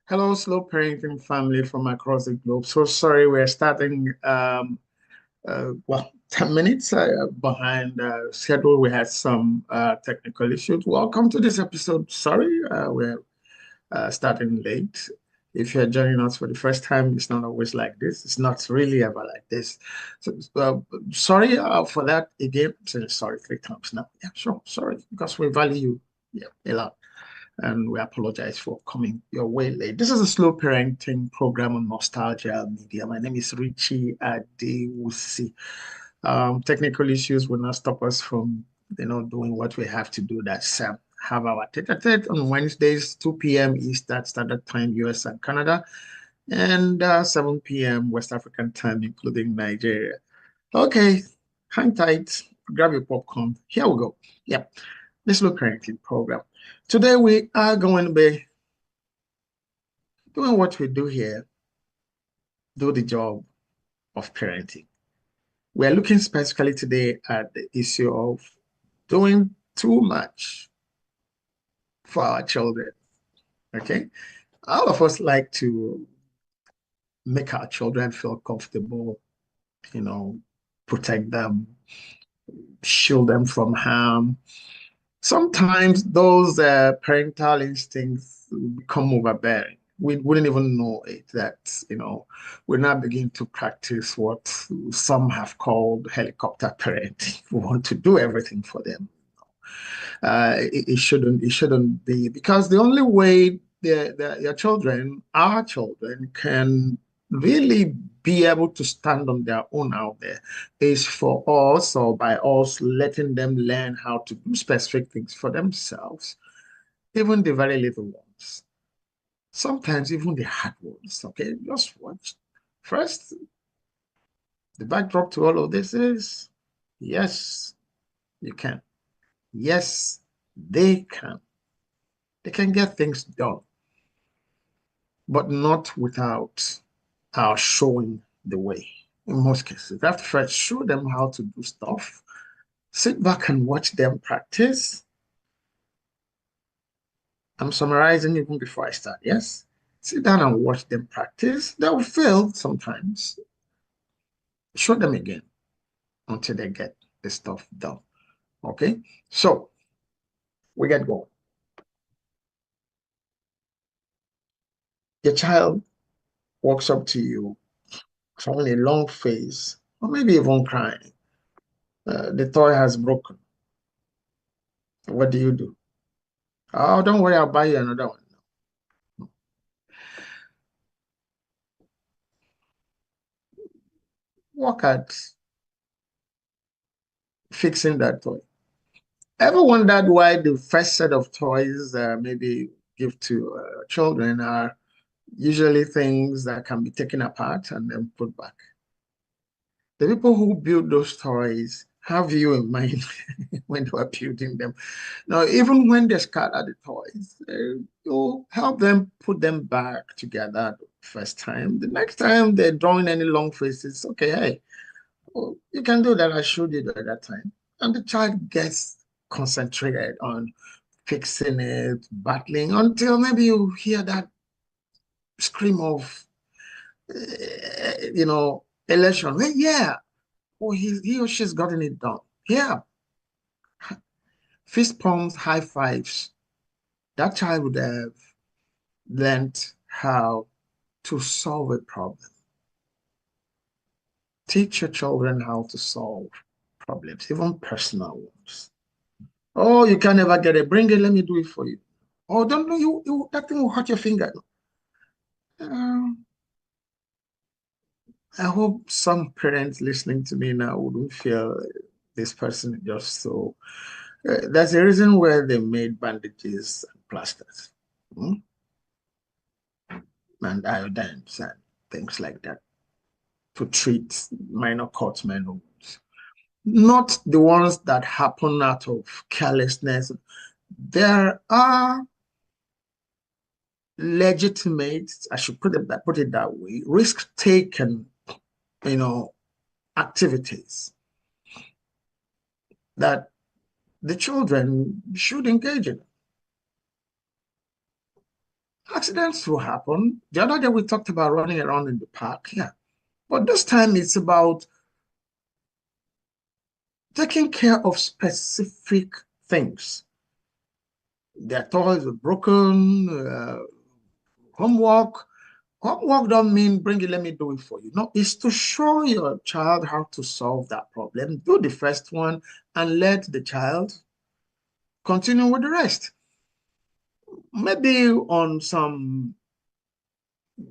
Hello, slow parenting family from across the globe. So sorry, we're starting 10 minutes behind schedule. We had some technical issues. Welcome to this episode. Sorry, we're starting late. If you're joining us for the first time, it's not always like this. It's not really ever like this. So, sorry for that again. I'm saying sorry 3 times now. Yeah, sure. Sorry, because we value you, a lot, and we apologize for coming your way late. This is a slow parenting program on Nostalgia Media. My name is Richie Adewusi. Technical issues will not stop us from, doing what we have to do. That's have our tete-a-tete on Wednesdays, 2 p.m. Eastern Standard Time, US and Canada, and 7 p.m. West African time, including Nigeria. Okay, hang tight, grab your popcorn. Here we go. Yep, this slow parenting program. Today we are going to be doing what we do here, do the job of parenting. We're looking specifically today at the issue of doing too much for our children. Okay. All of us like to make our children feel comfortable, you know, protect them, shield them from harm. Sometimes those parental instincts become overbearing. We wouldn't even know it that, we now begin to practice what some have called helicopter parenting. We want to do everything for them. It shouldn't be, because the only way your children, our children, can really be able to stand on their own out there is for us, or by us letting them learn how to do specific things for themselves, even the very little ones, sometimes even the hard ones. Okay, just watch. First, the backdrop to all of this is yes, you can. Yes, they can. They can get things done, but not without our showing the way. In most cases, we have to first show them how to do stuff, sit back and watch them practice. I'm summarizing even before I start, yes? Sit down and watch them practice. They'll fail sometimes. Show them again until they get the stuff done. Okay? So we get going. Your child walks up to you, showing a long face, or maybe even crying. The toy has broken. What do you do? Oh, don't worry, I'll buy you another one. Work at fixing that toy. Ever wondered why the first set of toys maybe give to children are usually things that can be taken apart and then put back? The people who build those toys have you in mind when they are building them. Now, even when they scatter the toys, you help them put them back together the first time. The next time they're drawing any long faces, okay, hey, oh, you can do that. I showed you at that time. And the child gets concentrated on fixing it, battling, until maybe you hear that scream of, elation. Hey, yeah, oh, he or she's gotten it done. Yeah, fist pumps, high fives. That child would have learned how to solve a problem. Teach your children how to solve problems, even personal ones. Oh, you can never get it. Bring it. Let me do it for you. Oh, don't know you that thing will hurt your finger. Um, I hope some parents listening to me now wouldn't feel this person just so. There's a reason where they made bandages and plasters, and iodines and things like that to treat minor cuts, minor wounds. Not the ones that happen out of carelessness. There are legitimate, I should put it that way, risk taken, you know, activities that the children should engage in. Accidents will happen. The other day we talked about running around in the park. Yeah. But this time it's about taking care of specific things. Their toys are broken, homework. Homework don't mean bring it, let me do it for you. No, it's to show your child how to solve that problem. Do the first one and let the child continue with the rest. Maybe on some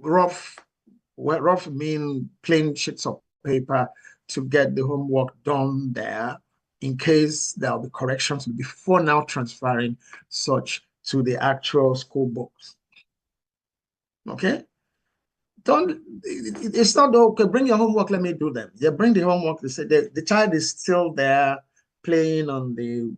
rough, well, rough mean plain sheets of paper to get the homework done there in case there'll be corrections before now transferring such to the actual school books. Okay? Don't, it's not okay, bring your homework, let me do them. They bring the homework, they say the child is still there playing on the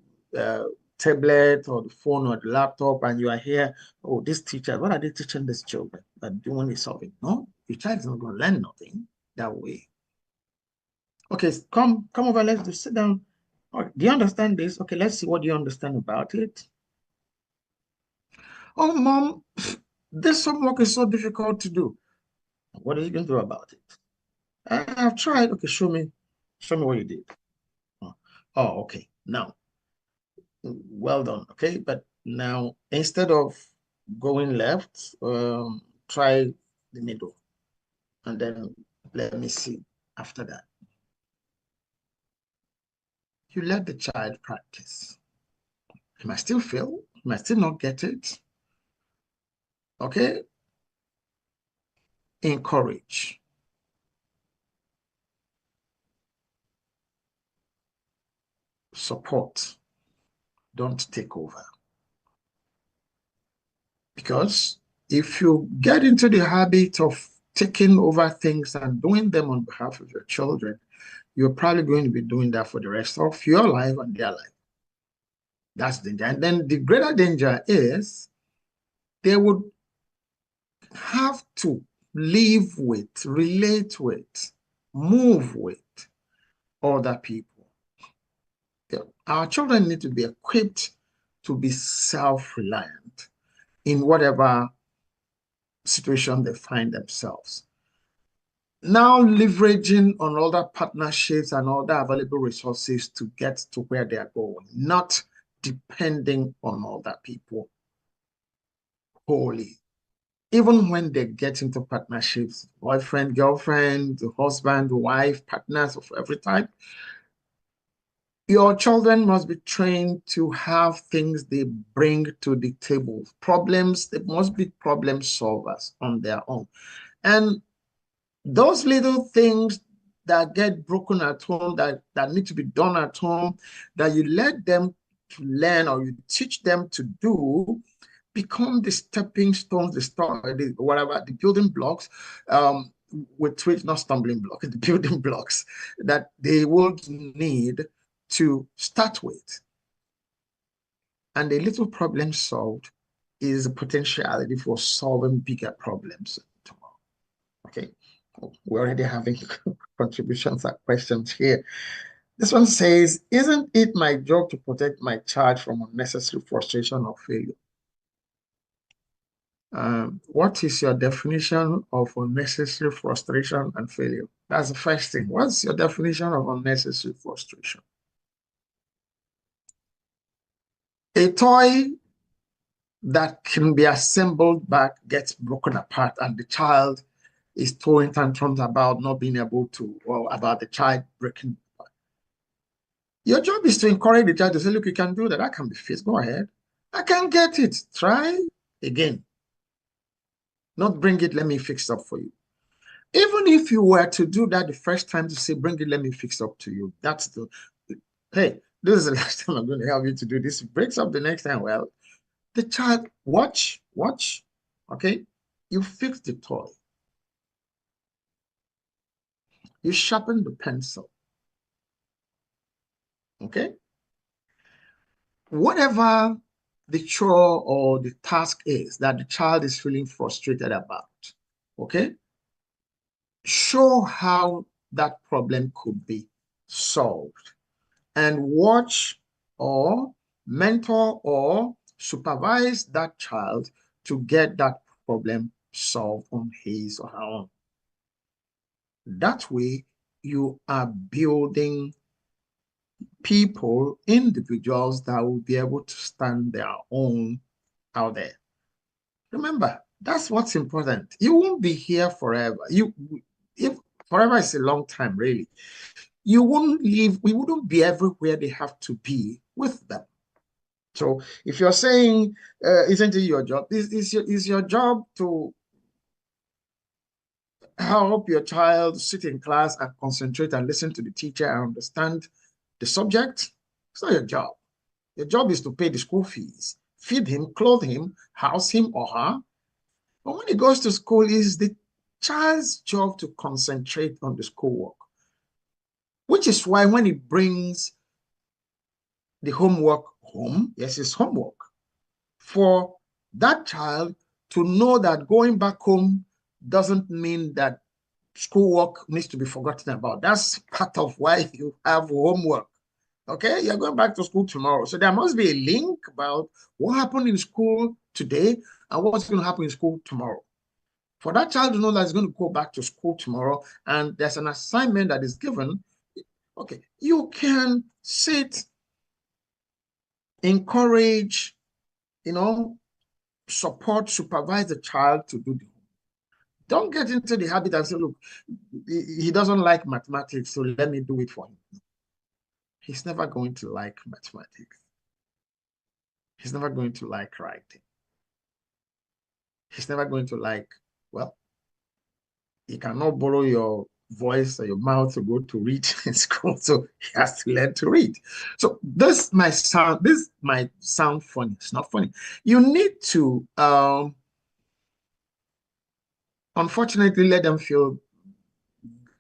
tablet or the phone or the laptop, and you are here, oh, this teacher, what are they teaching these children? That doing is solving. No, your child is not going to learn nothing that way. Okay, come over, let's just sit down. Oh, do you understand this? Okay, let's see what you understand about it. Oh, mom, this homework is so difficult to do. What are you going to do about it? I've tried. Okay, show me. Show me what you did. Oh, oh, okay. Now, well done. Okay, but now instead of going left, try the middle, and then let me see after that. You let the child practice. He might still fail. He might still not get it. Okay, encourage. Support. Don't take over. Because if you get into the habit of taking over things and doing them on behalf of your children, you're probably going to be doing that for the rest of your life and their life. That's the danger. And then the greater danger is they would have to live with, relate with, move with other people. Our children need to be equipped to be self-reliant in whatever situation they find themselves. Now leveraging on other partnerships and other available resources to get to where they are going, not depending on other people wholly. Even when they get into partnerships, boyfriend, girlfriend, husband, wife, partners of every type, your children must be trained to have things they bring to the table. Problems, they must be problem solvers on their own. And those little things that get broken at home, that need to be done at home, that you let them to learn or you teach them to do, become the stepping stones, whatever, the building blocks, with which, not stumbling blocks, the building blocks that they would need to start with. And a little problem solved is a potentiality for solving bigger problems tomorrow. Okay, we're already having contributions and questions here. This one says, isn't it my job to protect my child from unnecessary frustration or failure? What is your definition of unnecessary frustration and failure? That's the first thing. What's your definition of unnecessary frustration? A toy that can be assembled back gets broken apart, and the child is throwing tantrums about not being able to, or about the child breaking apart. Your job is to encourage the child to say, look, you can do that. I can be fixed. Go ahead. I can get it. Try again. Not bring it, let me fix up for you. Even if you were to do that the first time, to say, bring it, let me fix up to you. That's the, hey, this is the last time I'm going to help you to do this. Breaks up the next time. Well, the child, watch, okay? You fix the toy. You sharpen the pencil, okay? Whatever the chore or the task is that the child is feeling frustrated about, okay? Show how that problem could be solved and watch or mentor or supervise that child to get that problem solved on his or her own. That way, you are building people, individuals that will be able to stand their own out there. Remember, that's what's important. You won't be here forever. If forever is a long time, really. You won't leave, we wouldn't be everywhere they have to be with them. So if you're saying, isn't it your job? Is your job to help your child sit in class and concentrate and listen to the teacher and understand the subject? It's not your job. Your job is to pay the school fees, feed him, clothe him, house him or her. But when he goes to school, it's the child's job to concentrate on the schoolwork, which is why when he brings the homework home, yes, it's homework, for that child to know that going back home doesn't mean that schoolwork needs to be forgotten about. That's part of why you have homework. Okay, you're going back to school tomorrow. So there must be a link about what happened in school today and what's going to happen in school tomorrow. For that child to know that he's going to go back to school tomorrow and there's an assignment that is given, okay, you can sit, encourage, support, supervise the child to do the homework. Don't get into the habit and say, look, he doesn't like mathematics, so let me do it for him. He's never going to like mathematics. He's never going to like writing. He's never going to like, well, he cannot borrow your voice or your mouth to go to read in school, so he has to learn to read. So this might sound funny. It's not funny. You need to unfortunately let them feel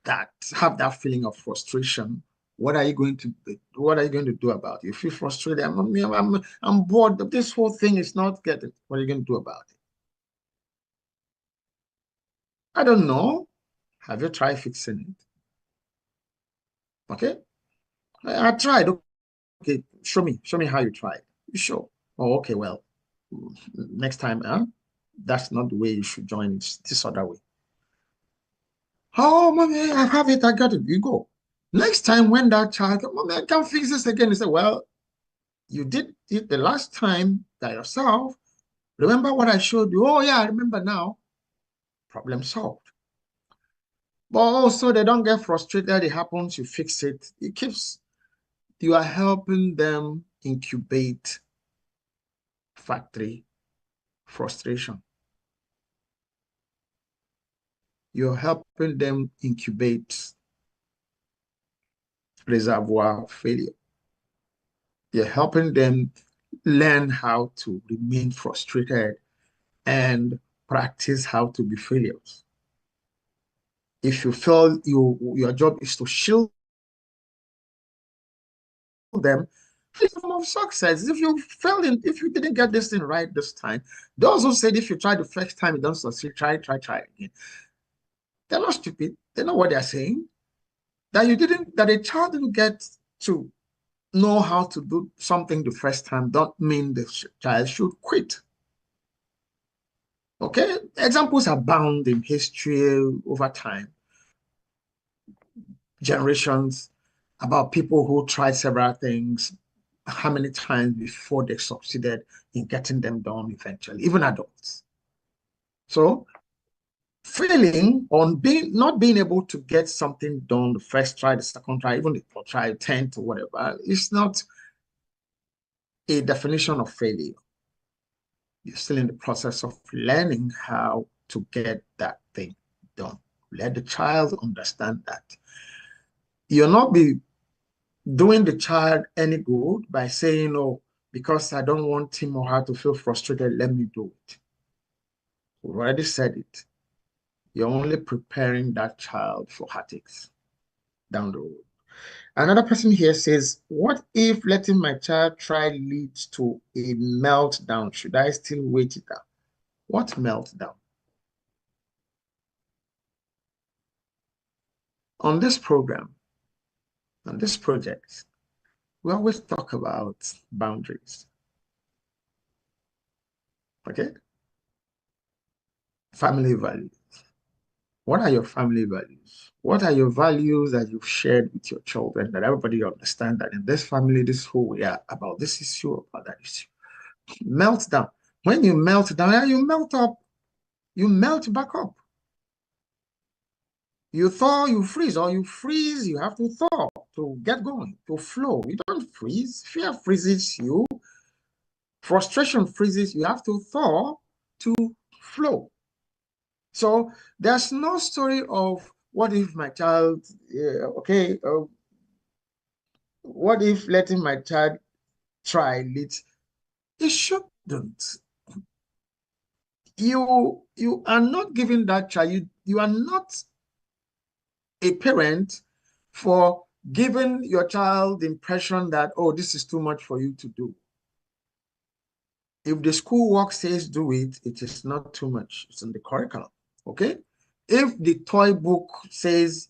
that, have that feeling of frustration. What are you going to do about it? You feel frustrated. I'm bored. This whole thing is not getting. What are you going to do about it? I don't know. Have you tried fixing it? Okay. I tried. Okay, show me how you tried. You sure? Oh, okay, well, next time, that's not the way you should join it. This other way. Oh, mommy, I have it. I got it. You go. Next time when that child, mommy, I can't fix this again. You say, well, you did it the last time by yourself. Remember what I showed you? Oh, yeah, I remember now. Problem solved. But also, they don't get frustrated. It happens, you fix it. You are helping them incubate factory frustration. You're helping them incubate reservoir failure. You're helping them learn how to remain frustrated and practice how to be failures. If you feel your job is to shield them of success. If you didn't get this thing right this time, those who said if you try the first time you don't succeed, try again. They're not stupid. They know what they're saying. That a child didn't get to know how to do something the first time don't mean the child should quit. Okay, examples abound in history over time, generations, about people who tried several things, how many times before they succeeded in getting them done eventually, even adults. So failing on not being able to get something done the first try, the second try, even the third try, 10th or whatever, is not a definition of failure. You're still in the process of learning how to get that thing done. Let the child understand that. You'll not be doing the child any good by saying, oh, because I don't want him or her to feel frustrated, let me do it. We've already said it. You're only preparing that child for heartaches down the road. Another person here says, what if letting my child try leads to a meltdown? Should I still wait it out? What meltdown? On this program, on this project, we always talk about boundaries. Okay? Family values. What are your family values? What are your values that you've shared with your children that everybody understand that in this family, this is who we are about this issue, about that issue? Melt down. When you melt down, you melt up, you melt back up. You thaw, you freeze, or you freeze, you have to thaw to get going, to flow. You don't freeze. Fear freezes you. Frustration freezes. You have to thaw to flow. So there's no story of what if my child, what if letting my child try leads? It shouldn't. You are not giving that child, you are not a parent for giving your child the impression that, oh, this is too much for you to do. If the schoolwork says do it, it is not too much. It's in the curriculum, okay? If the toy book says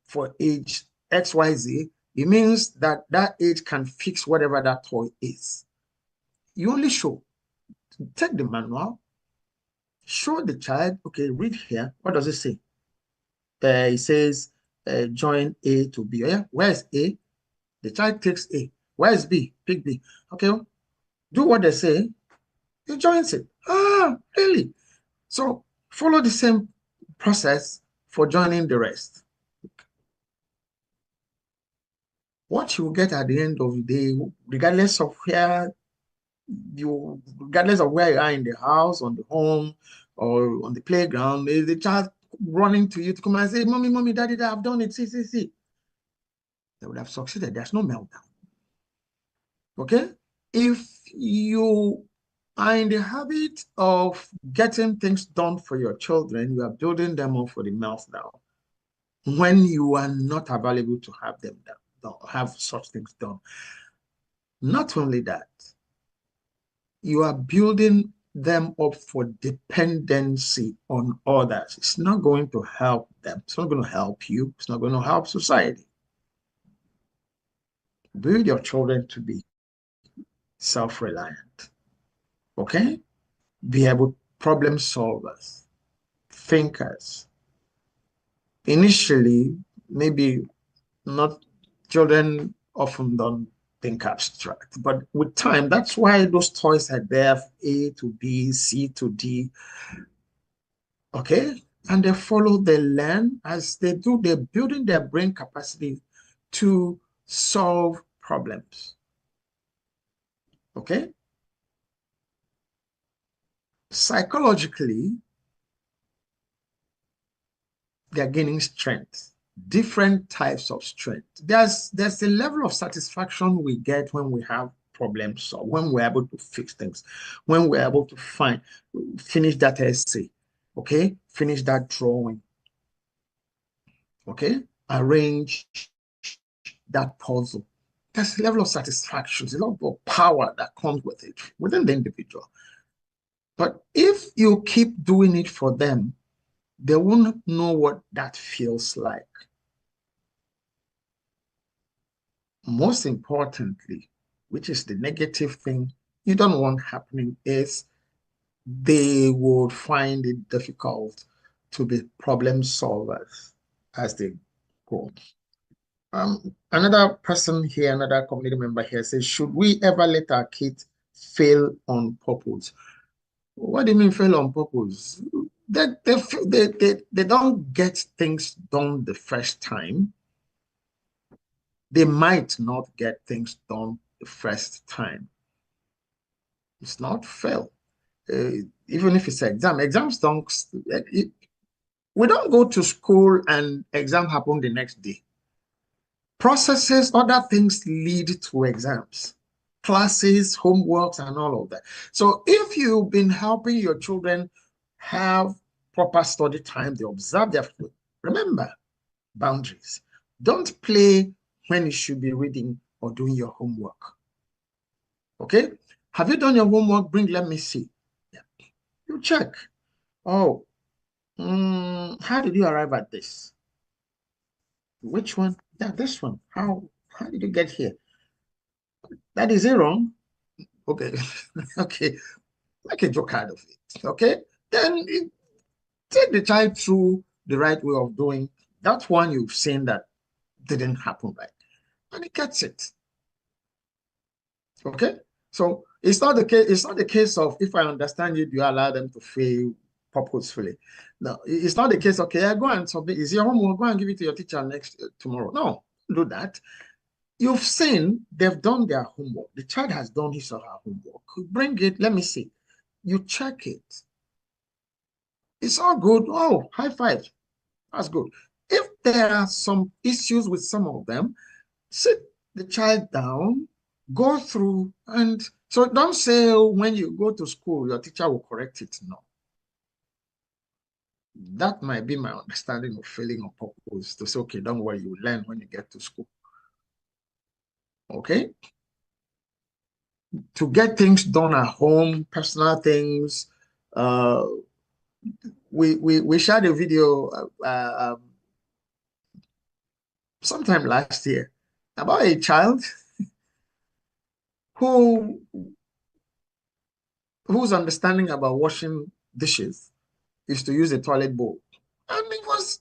for age XYZ, it means that that age can fix whatever that toy is. You only show. Take the manual, show the child, okay, read here. What does it say? It says join A to B. Yeah, where is A? The child takes A. Where is B? Pick B. Okay, do what they say. He joins it. Ah, really? So follow the same process for joining the rest. What you will get at the end of the day, regardless of where you are in the house, on the home, or on the playground, is the child running to you to come and say, "Mommy, mommy, daddy, I've done it. See, see, see." They would have succeeded. There's no meltdown. Okay? If you are in the habit of getting things done for your children, you are building them up for the meltdown when you are not available to have them done, have such things done. Not only that, you are building them up for dependency on others. It's not going to help them. It's not going to help you. It's not going to help society. Build your children to be self-reliant. Okay? Be able problem solvers, thinkers. Initially, maybe not children often don't think abstract, but with time, that's why those toys are there, A to B, C to D, okay? And they follow, they learn. As they do, they're building their brain capacity to solve problems, okay? Psychologically, they're gaining strength, different types of strength. There's a level of satisfaction we get when we have problems solved, when we're able to fix things, when we're able to finish that essay, okay, finish that drawing, okay, arrange that puzzle. There's a level of satisfaction, there's a lot of power that comes with it within the individual. But if you keep doing it for them, they won't know what that feels like. Most importantly, which is the negative thing you don't want happening, is they would find it difficult to be problem solvers as they grow. Another person here, another community member here says, should we ever let our kids fail on purpose? What do you mean fail on purpose? They don't get things done the first time. They might not get things done the first time. It's not fail. Even if it's exams don't, we don't go to school and exam happen the next day. Processes, other things lead to exams, classes, homeworks, and all of that. So if you've been helping your children have proper study time, they observe their food. Remember, boundaries. Don't play when you should be reading or doing your homework. Okay? Have you done your homework? Let me see. Yeah. You check. Oh, how did you arrive at this? Which one? Yeah, this one. How did you get here? That is it wrong. Okay. Okay. Make a joke out of it. Okay. Then take the child through the right way of doing that one you've seen that didn't happen right. And he gets it. Okay? So it's not the case of if I understand you, do you allow them to fail purposefully? No, it's not the case, okay, I go and submit. Is your homework? Go and give it to your teacher next tomorrow. No, do that. You've seen they've done their homework. The child has done his or her homework. Bring it, let me see. You check it. It's all good. Oh, high five. That's good. If there are some issues with some of them, sit the child down, go through, and so don't say, oh, when you go to school, your teacher will correct it. No. That might be my understanding of failing on purpose to say, okay, don't worry, you learn when you get to school. Okay? To get things done at home, personal things. We shared a video sometime last year about a child who whose understanding about washing dishes is to use a toilet bowl. And it was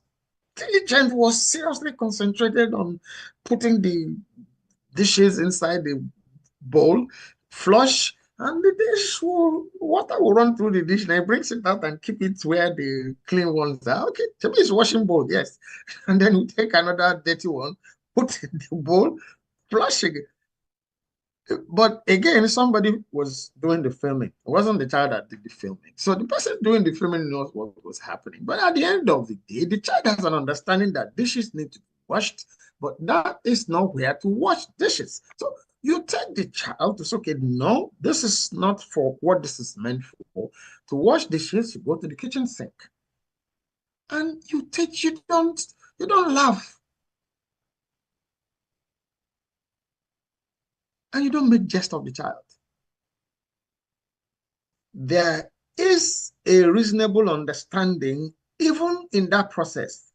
diligent, was seriously concentrated on putting the dishes inside the bowl, flush, and the water will run through the dish. And he brings it out and keep it where the clean ones are. Okay, to me, it's washing bowl, yes. And then we take another dirty one, put in the bowl, flush again. But again, somebody was doing the filming. It wasn't the child that did the filming. So the person doing the filming knows what was happening. But at the end of the day, the child has an understanding that dishes need to be washed, but that is not where to wash dishes. So you take the child to say, okay, no, this is not for what this is meant for. To wash dishes, you go to the kitchen sink. And you don't laugh. And you don't make jest of the child. There is a reasonable understanding, even in that process.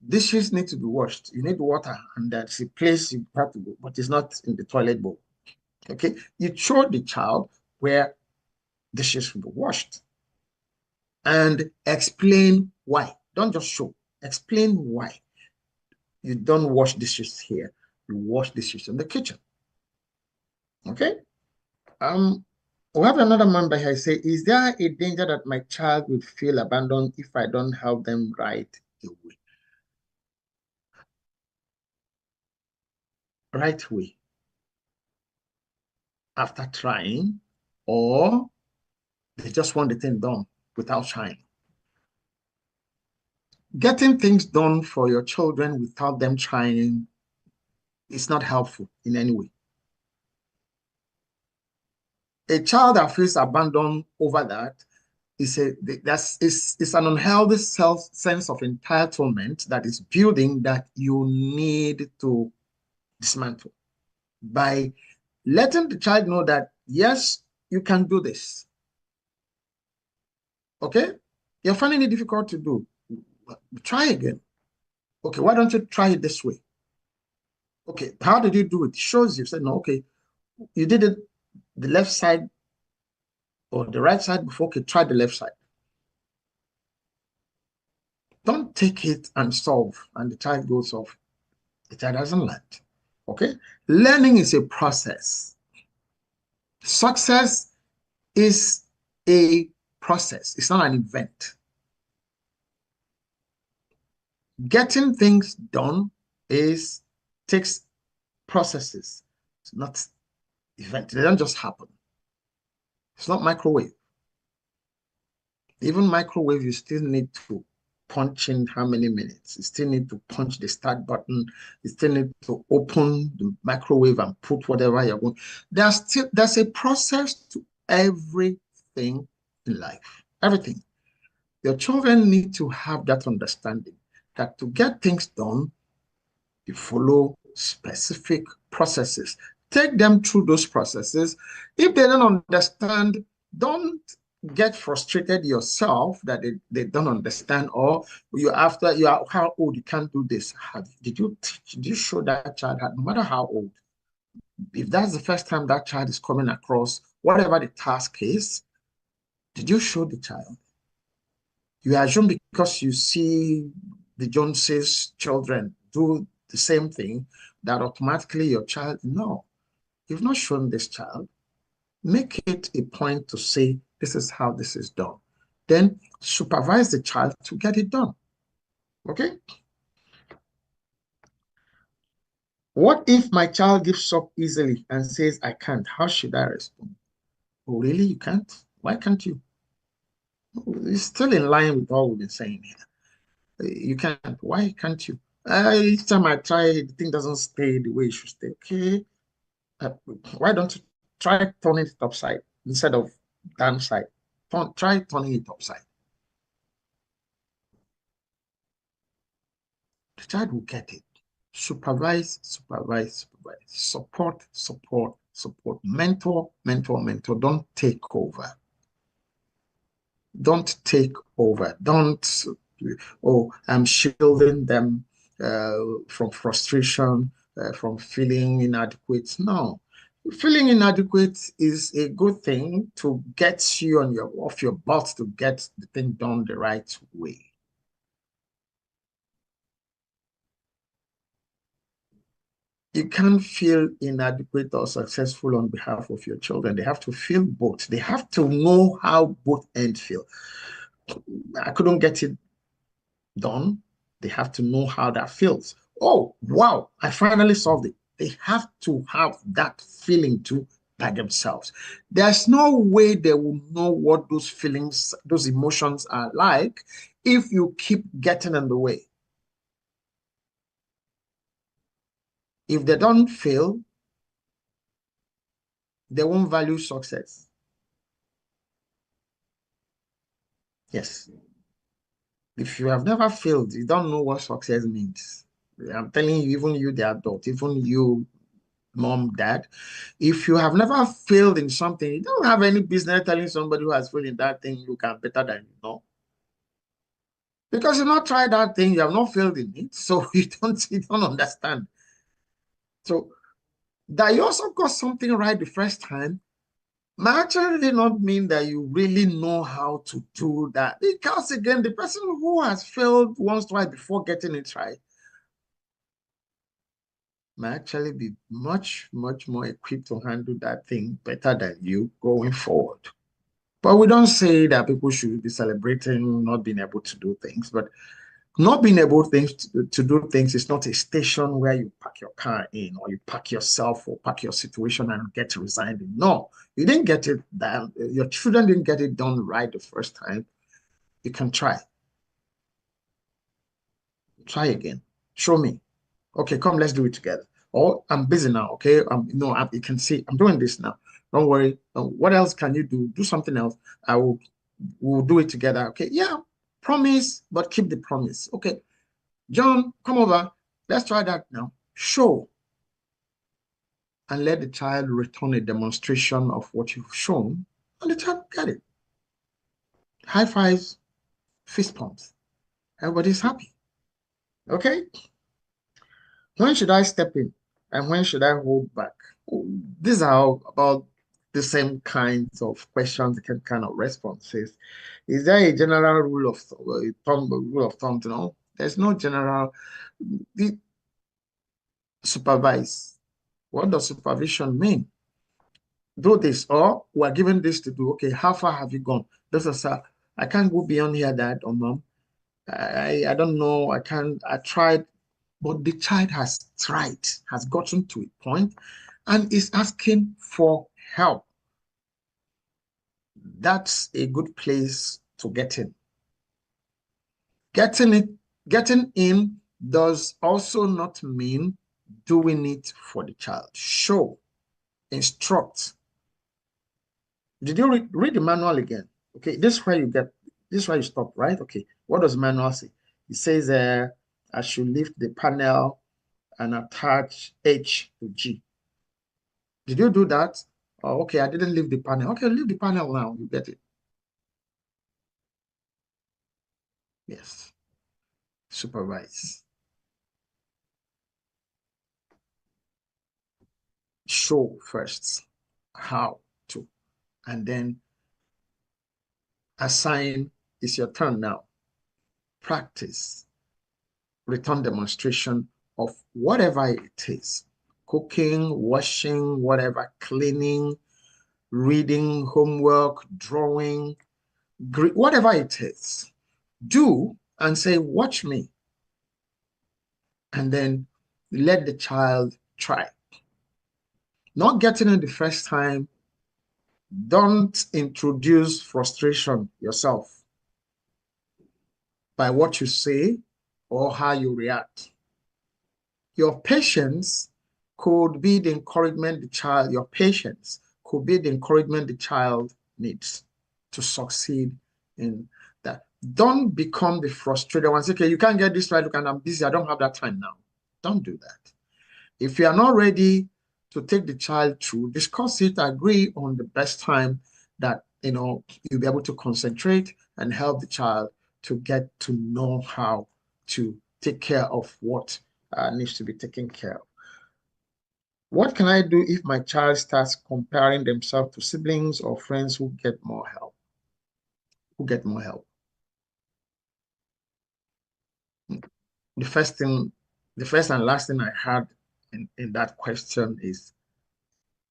Dishes need to be washed. You need water, and that's a place you have to go, but it's not in the toilet bowl. Okay? You show the child where dishes should be washed and explain why. Don't just show, explain why. You don't wash dishes here, you wash dishes in the kitchen. Okay? We have another member here say, is there a danger that my child will feel abandoned if I don't help them right away? Right away after trying, or they just want the thing done without trying. Getting things done for your children without them trying is not helpful in any way. A child that feels abandoned over that is an unhealthy sense of entitlement that is building that you need to dismantle by letting the child know that, yes, you can do this. Okay? You're finding it difficult to do. Try again. Okay, why don't you try it this way? Okay, how did you do it? It shows you. Said, no, okay, you did it the left side or the right side before. Okay, try the left side. Don't take it and solve, and the child goes off. The child doesn't learn. Okay? Learning is a process. Success is a process. It's not an event. Getting things done takes processes. It's not event. They don't just happen. It's not microwave. Even microwave, you still need to punch in how many minutes. You still need to punch the start button. You still need to open the microwave and put whatever you're going. There's a process to everything in life. Everything. Your children need to have that understanding that to get things done, you follow specific processes. Take them through those processes. If they don't understand, don't get frustrated yourself that they don't understand, or you after you are how old you can't do this. Did you show that child that no matter how old, if that's the first time that child is coming across whatever the task is, did you show the child? You assume because you see the Joneses children do the same thing that automatically your child, no, you've not shown this child. Make it a point to say, this is how this is done. Then supervise the child to get it done. Okay? What if my child gives up easily and says, I can't? How should I respond? Oh, really? You can't? Why can't you? It's still in line with all we've been saying here. You can't. Why can't you? Each time I try, the thing doesn't stay the way it should stay. Okay. Uh, why don't you try turning it upside instead of downside? Try turning it upside. The child will get it. Supervise, supervise, supervise. Support, support, support. Mentor, mentor, mentor. Don't take over. Don't take over. Don't, oh, I'm shielding them from frustration, from feeling inadequate. No. Feeling inadequate is a good thing to get you on your off your butt to get the thing done the right way. You can't feel inadequate or successful on behalf of your children. They have to feel both. They have to know how both ends feel. I couldn't get it done. They have to know how that feels. Oh, wow, I finally solved it. They have to have that feeling too by themselves. There's no way they will know what those feelings, those emotions are like if you keep getting in the way. If they don't fail, they won't value success. Yes. If you have never failed, you don't know what success means. I'm telling you, even you, the adult, even you, mom, dad, if you have never failed in something, you don't have any business telling somebody who has failed in that thing you can better than you know. Because you not tried that thing, you have not failed in it, so you don't understand. So that you also got something right the first time might actually not mean that you really know how to do that. Because again, the person who has failed once, twice before getting it right may actually be much, much more equipped to handle that thing better than you going forward. But we don't say that people should be celebrating not being able to do things, but not being able to do things is not a station where you park your car in or you park yourself or park your situation and get resigned in. No, you didn't get it done. Your children didn't get it done right the first time. You can try. Try again. Show me. Okay, come, let's do it together. Or I'm busy now. Okay, no, you can see I'm doing this now. Don't worry. What else can you do? Do something else. I will. We'll do it together. Okay, yeah. Promise, but keep the promise. Okay, John, come over. Let's try that now. Show and let the child return a demonstration of what you've shown, and the child get it. High fives, fist pumps. Everybody's happy. Okay. When should I step in and when should I hold back? These are about the same kinds of questions, the kind of responses. Is there a general rule of thumb? No, there's no general. The supervise. What does supervision mean? Do this, or we're given this to do. Okay, how far have you gone? This is I can't go beyond here, dad or mom. I don't know. I can't. I tried, but the child has tried, has gotten to a point, and is asking for help. That's a good place to get in. Getting it, getting in does also not mean doing it for the child. Show, instruct. Did you read the manual again? Okay, this is where you get, this is where you stop, right? Okay, what does the manual say? It says I should lift the panel and attach H to G. Did you do that? Oh, okay, I didn't leave the panel. Okay, leave the panel now. You get it. Yes. Supervise. Show first how to, and then assign. It's your turn now. practice return demonstration of whatever it is, cooking, washing, whatever, cleaning, reading, homework, drawing, whatever it is, do and say, watch me. And then let the child try. Not getting it the first time, don't introduce frustration yourself by what you say or how you react. Your patience could be the encouragement the child, your patience could be the encouragement the child needs to succeed in that. Don't become the frustrated one. Say, okay, you can't get this right, look, and I'm busy, I don't have that time now. Don't do that. If you are not ready to take the child through, discuss it, agree on the best time that you'll be able to concentrate and help the child to get to know how to take care of what needs to be taken care of. What can I do if my child starts comparing themselves to siblings or friends who get more help? Who get more help? The first and last thing I had in that question is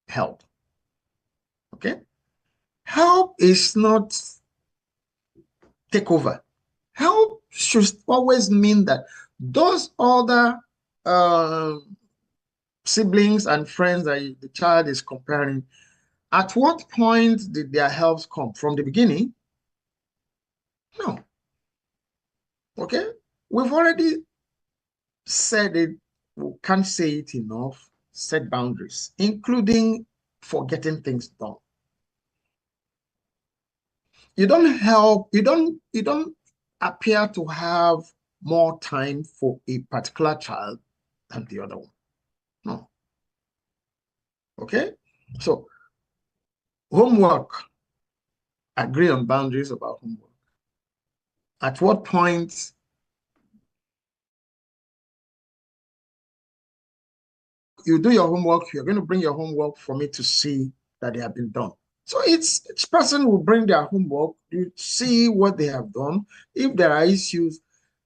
help. Okay? Help is not take over. Help should always mean that those other siblings and friends that the child is comparing, at what point did their help come? From the beginning? No. Okay? We've already said it, we can't say it enough, set boundaries, including for getting things done. You don't help, you don't appear to have more time for a particular child than the other one. No. Okay? So homework, agree on boundaries about homework. At what point you do your homework, you're going to bring your homework for me to see that they have been done. So each person will bring their homework, you see what they have done. If there are issues,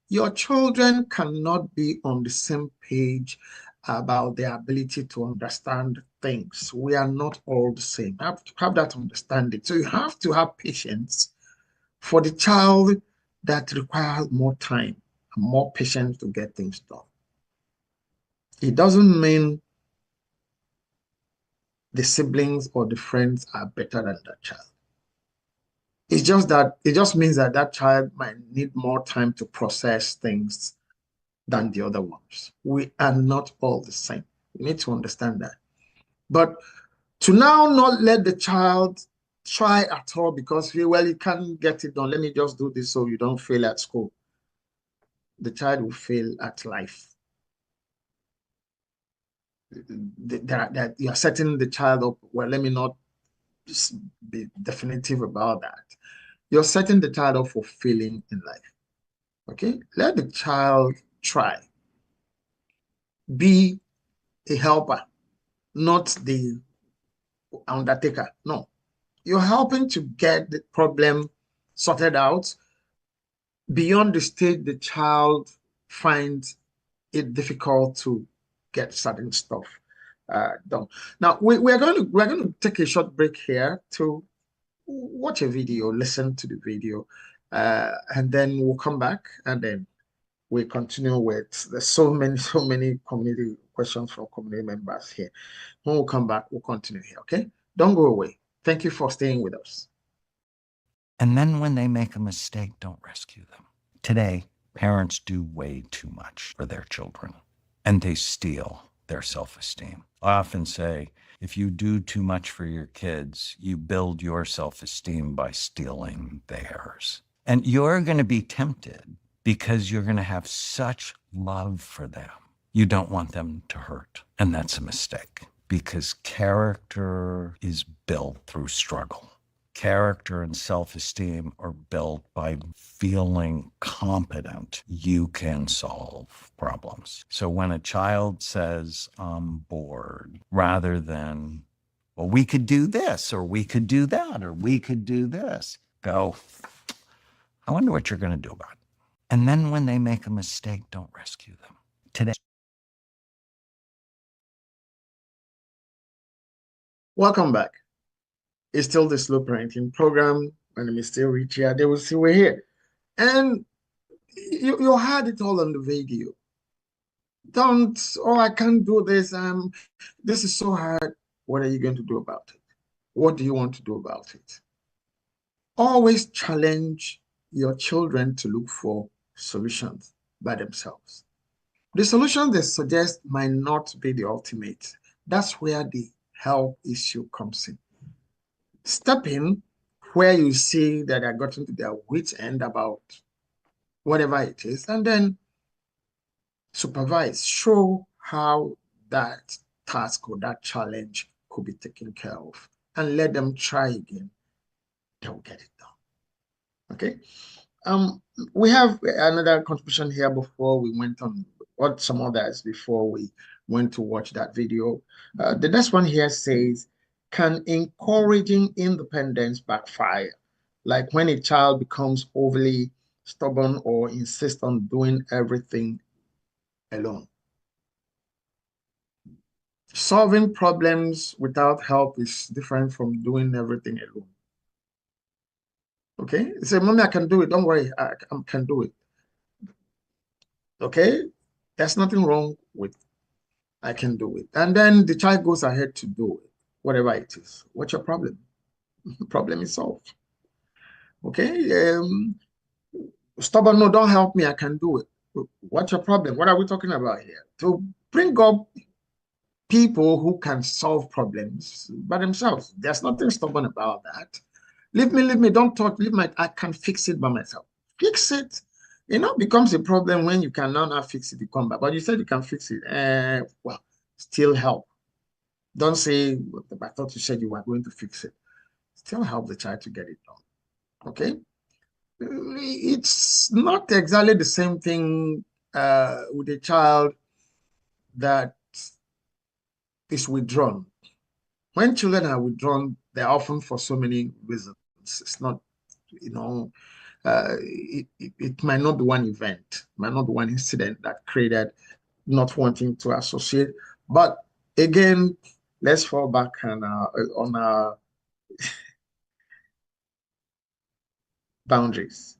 your children cannot be on the same page about their ability to understand things. We are not all the same. You have to have that understanding. So you have to have patience for the child that requires more time and more patience to get things done. It doesn't mean the siblings or the friends are better than that child. It's just that it just means that that child might need more time to process things than the other ones. We are not all the same. We need to understand that. But to now not let the child try at all because, well, you can't get it done. Let me just do this so you don't fail at school. The child will fail at life. That you are setting the child up. Well, let me not be definitive about that. You're setting the child up for failing in life. Okay? Let the child try. Be a helper, not the undertaker. No. You're helping to get the problem sorted out beyond the stage the child finds it difficult to get certain stuff done. Now we're going to take a short break here to watch a video, listen to the video, and then we'll come back and then we continue with there's so many community questions from community members here. When we come back, we'll continue here. Okay, don't go away. Thank you for staying with us. And then when they make a mistake, don't rescue them. Today, parents do way too much for their children, and they steal their self-esteem. I often say, if you do too much for your kids, you build your self-esteem by stealing theirs. And you're going to be tempted because you're going to have such love for them. You don't want them to hurt. And that's a mistake because character is built through struggle. Character and self-esteem are built by feeling confident you can solve problems. So when a child says, I'm bored, rather than, well, we could do this, or we could do that, or we could do this, go, I wonder what you're going to do about it. And then when they make a mistake, don't rescue them. Today. Welcome back. It's still the Slow Parenting program. My name is still Richie Adewusi. We're here. And you had it all on the video. Don't, oh, I can't do this. This is so hard. What are you going to do about it? What do you want to do about it? Always challenge your children to look for solutions by themselves. The solution they suggest might not be the ultimate. That's where the help issue comes in. Step in where you see that they're gotten to their wits' end about whatever it is, and then supervise, show how that task or that challenge could be taken care of, and let them try again. They'll get it done. Okay. We have another contribution here before we went on, or some others before we went to watch that video. The next one here says, can encouraging independence backfire? Like when a child becomes overly stubborn or insists on doing everything alone. Solving problems without help is different from doing everything alone. Okay? Say, Mommy, I can do it. Don't worry, I can do it. Okay? There's nothing wrong with I can do it. And then the child goes ahead to do it, whatever it is. What's your problem? Problem is solved. Okay? Stubborn, no, don't help me. I can do it. What's your problem? What are we talking about here? To bring up people who can solve problems by themselves. There's nothing stubborn about that. Leave me, don't talk, I can fix it by myself. Fix it. Becomes a problem when you can now fix it, you come back. But you said you can fix it. Well, still help. Don't say, I thought you said you were going to fix it. Still help the child to get it done. Okay? It's not exactly the same thing with a child that is withdrawn. When children are withdrawn, they're often for so many reasons. It's not, it might not be one event, might not be one incident that created not wanting to associate. But again, let's fall back on our boundaries.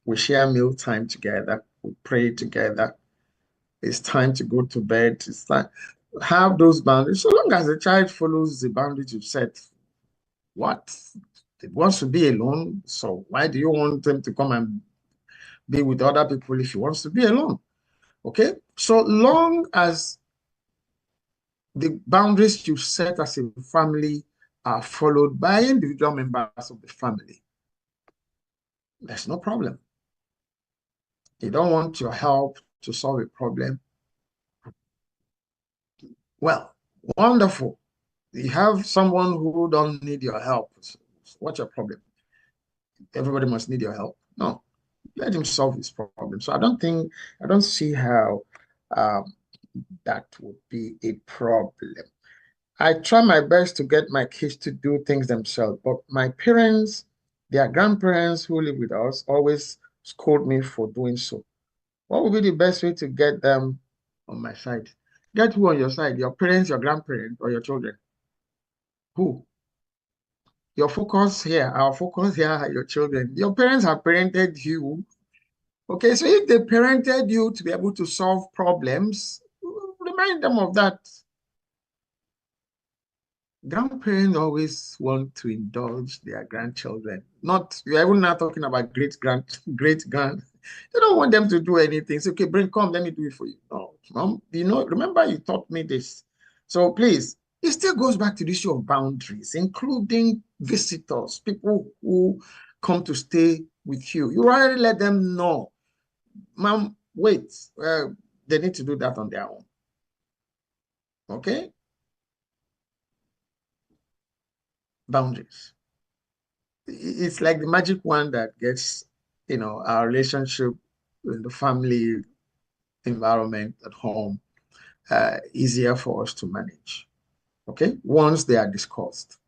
We share meal time together. We pray together. It's time to go to bed. It's time have those boundaries. So long as the child follows the boundaries you've set, what? It wants to be alone. So why do you want them to come and be with other people if he wants to be alone? Okay. So long as the boundaries you set as a family are followed by individual members of the family, there's no problem. You don't want your help to solve a problem. Well, wonderful. You have someone who don't need your help. What's your problem? Everybody must need your help. No, let him solve his problem. So I don't see how that would be a problem. I try my best to get my kids to do things themselves, but my parents, their grandparents who live with us, always scold me for doing so. What would be the best way to get them on my side? Get who on your side? Your parents, your grandparents, or your children? Who? Your focus here, our focus here are your children. Your parents have parented you. Okay, so if they parented you to be able to solve problems, remind them of that. Grandparents always want to indulge their grandchildren. Not, you're even not talking about great grand. They don't want them to do anything. Say, okay, come, let me do it for you. No, mom, remember you taught me this. So please, it still goes back to the issue of boundaries, including visitors, people who come to stay with you. You already let them know, mom, wait, they need to do that on their own. Okay? Boundaries. It's like the magic wand that gets, our relationship in the family environment at home easier for us to manage. Okay? Once they are discussed.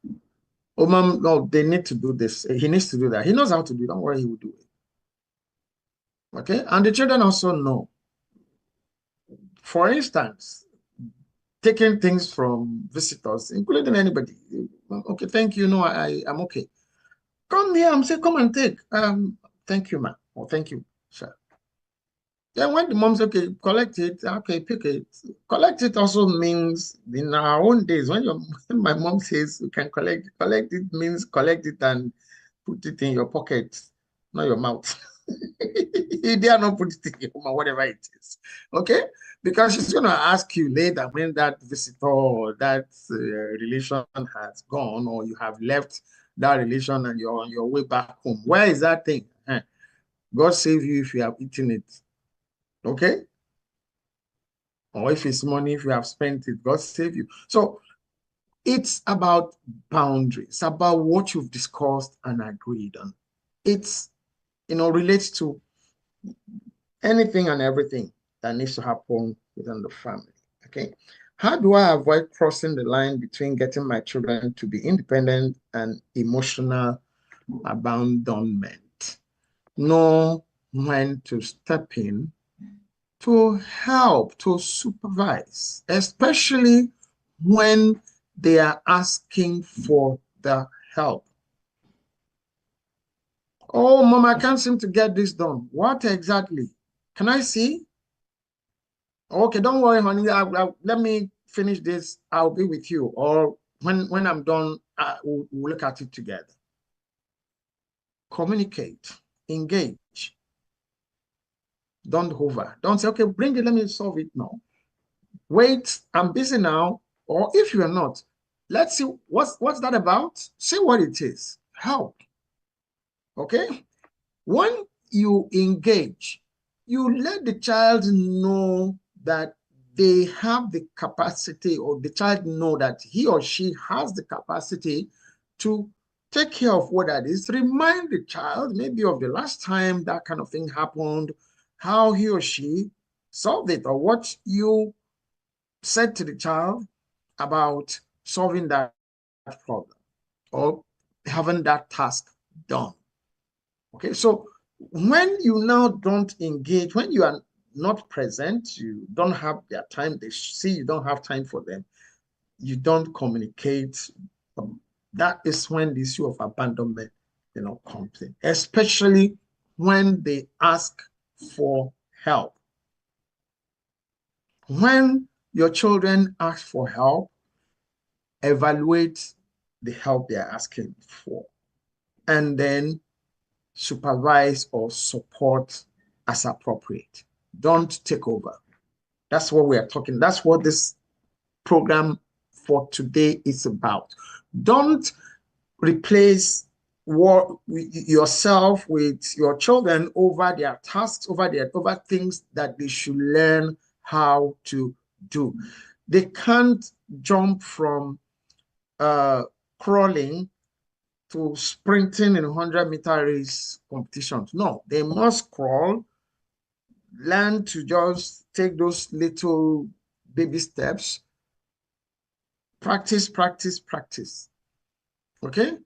Oh, mom, no, they need to do this. He needs to do that. He knows how to do it. Don't worry, he will do it. Okay, and the children also know. For instance, taking things from visitors, including anybody. Okay, thank you. No, I'm okay. Come here and say, come and take. Thank you, ma'am. Or thank you, sir. Then when the mom's okay, collect it, okay, pick it. Collect it also means in our own days, when my mom says you can collect it means collect it and put it in your pocket, not your mouth. You dare not put it in your mouth, whatever it is. Okay? Because she's going to ask you later when that visitor or that relation has gone, or you have left that relation and you're on your way back home. Where is that thing? God save you if you have eaten it. Okay? Or if it's money, if you have spent it, God save you. So it's about boundaries, it's about what you've discussed and agreed on. It's, relates to anything and everything that needs to happen within the family. Okay. How do I avoid crossing the line between getting my children to be independent and emotional abandonment? Know when to step in to help, to supervise, especially when they are asking for the help. Oh, mom, I can't seem to get this done. What exactly? Can I see? Okay, don't worry, honey. Let me finish this. I'll be with you. Or when I'm done, we'll look at it together. Communicate, engage. Don't hover. Don't say, okay, bring it. Let me solve it now. Wait, I'm busy now. Or if you are not, let's see what's that about. See what it is. Help. Okay. When you engage, you let the child know that they have the capacity, or the child know that he or she has the capacity to take care of what that is. Remind the child maybe of the last time that kind of thing happened, how he or she solved it, or what you said to the child about solving that problem or having that task done. Okay, so when you now don't engage, when you are not present, you don't have their time, they see you don't have time for them, you don't communicate, that is when the issue of abandonment, comes in, especially when they ask for help. When your children ask for help, evaluate the help they're asking for, and then supervise or support as appropriate. Don't take over. That's what we are talking. That's what this program for today is about. Don't replace yourself with your children over their tasks, over things that they should learn how to do. They can't jump from crawling to sprinting in 100-meter race competitions. No, they must crawl, learn to just take those little baby steps, practice, practice, practice. Okay?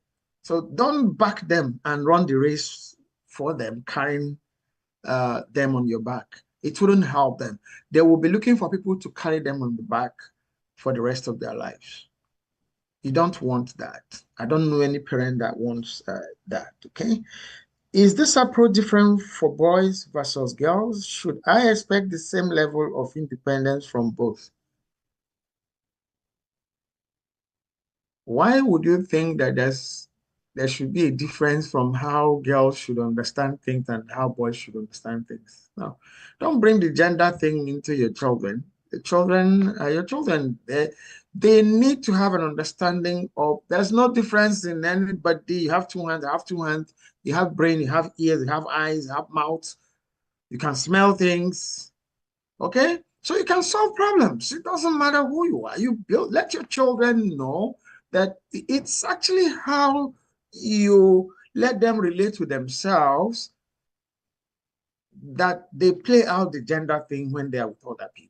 So don't back them and run the race for them, carrying them on your back. It wouldn't help them. They will be looking for people to carry them on the back for the rest of their lives. You don't want that. I don't know any parent that wants that, okay? Is this approach different for boys versus girls? Should I expect the same level of independence from both? Why would you think that there should be a difference from how girls should understand things and how boys should understand things? No, don't bring the gender thing into your children. The children, your children, they need to have an understanding of there's no difference in anybody. You have two hands, I have two hands, you have brain, you have ears, you have eyes, you have mouth, you can smell things. Okay? So you can solve problems. It doesn't matter who you are. Let your children know that it's actually how you let them relate to themselves that they play out the gender thing when they are with other people.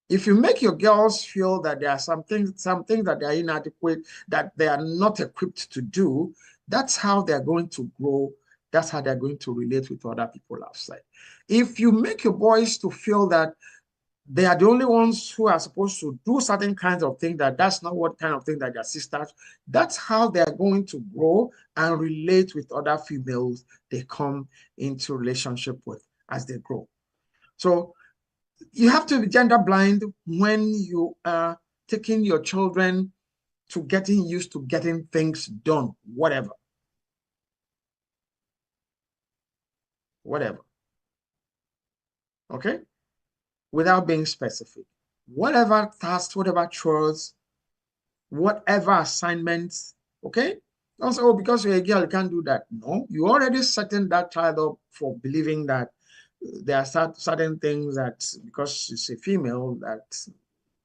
If you make your girls feel that there are some things that they are inadequate, that they are not equipped to do, that's how they're going to grow. That's how they're going to relate with other people outside. If you make your boys to feel that they are the only ones who are supposed to do certain kinds of things, that's not what kind of thing that their sisters, that's how they are going to grow and relate with other females they come into relationship with as they grow. So you have to be gender blind when you are taking your children to getting used to getting things done, whatever. Okay? Without being specific. Whatever tasks, whatever chores, whatever assignments, okay? Don't say, oh, because you're a girl, you can't do that. No, you already setting that child up for believing that there are certain things that because she's a female, that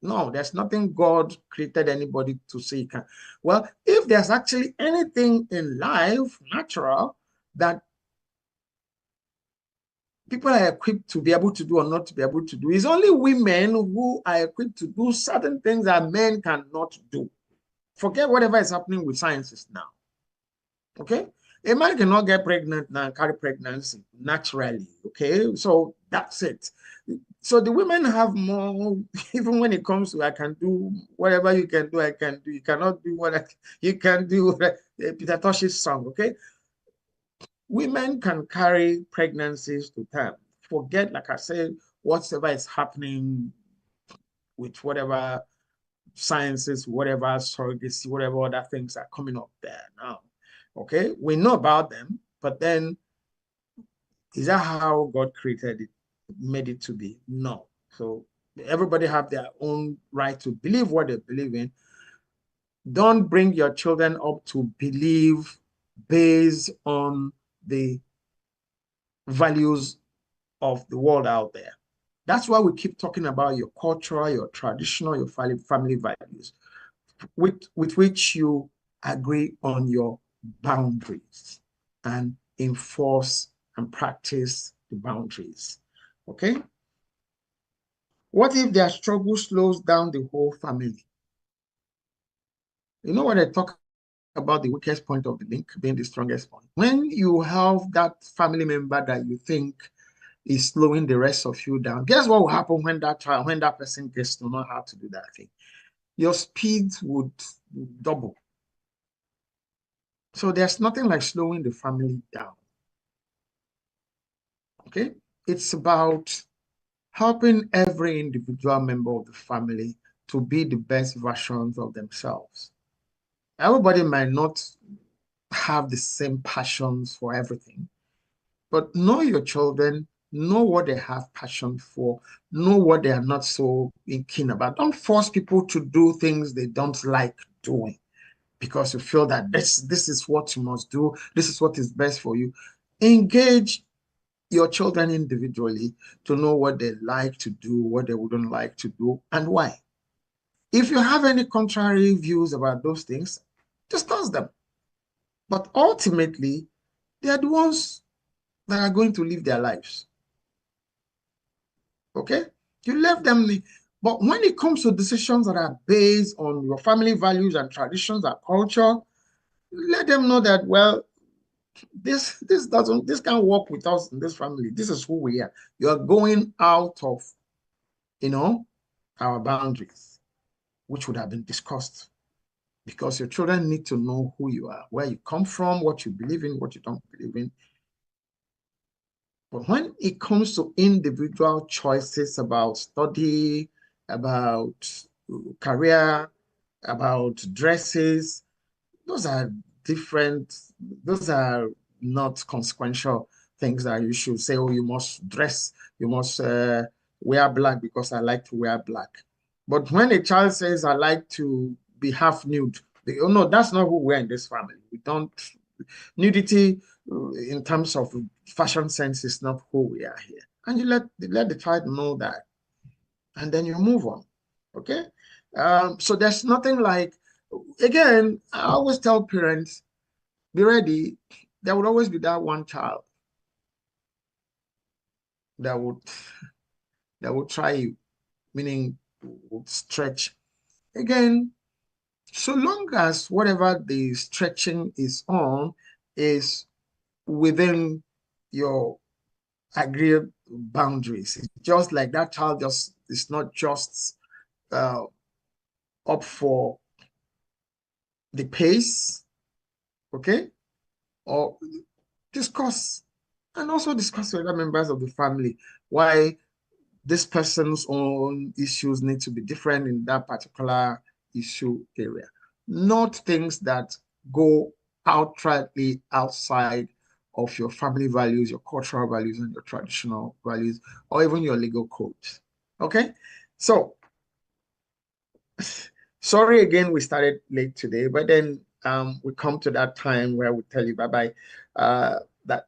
no, there's nothing God created anybody to say you can. Well, if there's actually anything in life, natural, that people are equipped to be able to do or not to be able to do, it's only women who are equipped to do certain things that men cannot do. Forget whatever is happening with sciences now. Okay? A man cannot get pregnant now and carry pregnancy naturally. Okay? So that's it. So the women have more, even when it comes to I can do whatever you can do, I can do. You cannot do what you can do. Peter Tosh's song, okay? Women can carry pregnancies to term. Forget, like I said, whatever is happening with whatever sciences, whatever surrogacy, whatever other things are coming up there now. Okay, we know about them, but then is that how God created it, made it to be? No. So everybody have their own right to believe what they believe in. Don't bring your children up to believe based on the values of the world out there. That's why we keep talking about your culture, your traditional, your family values, with which you agree on your boundaries and enforce and practice the boundaries. Okay? What if their struggle slows down the whole family? You know what I talk about the weakest point of the link being the strongest point? When you have that family member that you think is slowing the rest of you down, guess what will happen when that person gets to know how to do that thing? Your speed would double. So there's nothing like slowing the family down. Okay? It's about helping every individual member of the family to be the best versions of themselves. Everybody might not have the same passions for everything, but know your children, know what they have passion for, know what they are not so keen about. Don't force people to do things they don't like doing because you feel that this is what you must do, this is what is best for you. Engage your children individually to know what they like to do, what they wouldn't like to do, and why. If you have any contrary views about those things, discuss them. But ultimately, they are the ones that are going to live their lives. Okay? You left them. But when it comes to decisions that are based on your family values and traditions and culture, let them know that, well, this can't work with us in this family. This is who we are. You are going out of, our boundaries, which would have been discussed, because your children need to know who you are, where you come from, what you believe in, what you don't believe in. But when it comes to individual choices about study, about career, about dresses, those are different, those are not consequential things that you should say, oh, you must dress, you must wear black because I like to wear black. But when a child says, I like to be half nude, oh no, that's not who we're in this family. We don't, nudity in terms of fashion sense is not who we are here. And you let the child know that, and then you move on. Okay? So there's nothing like, again, I always tell parents, be ready. There would always be that one child that would try you, meaning would stretch. Again, so long as whatever the stretching is on is within your agreed boundaries. It's just like that child just is not just uh, up for the pace, okay? Or discuss and also discuss with other members of the family why this person's own issues need to be different in that particular issue area. Not things that go outrightly outside of your family values, your cultural values, and your traditional values, or even your legal codes. Okay? So, sorry again, we started late today, but then we come to that time where we tell you bye-bye. That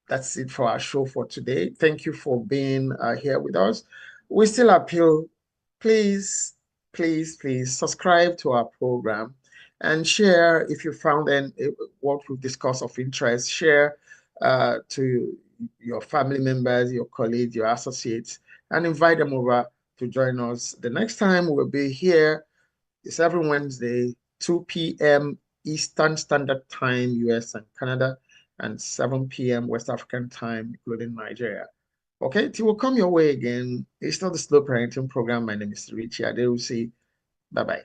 that's it for our show for today. Thank you for being here with us. We still appeal, please, please subscribe to our program and share if you found what we've discussed of interest. Share to your family members, your colleagues, your associates, and invite them over to join us. The next time we'll be here is every Wednesday, 2 p.m. Eastern Standard Time, US and Canada, and 7 p.m. West African Time, including Nigeria. Okay, till we'll come your way again. It's still the Slow Parenting Program. My name is Richie Adewusi. Bye-bye.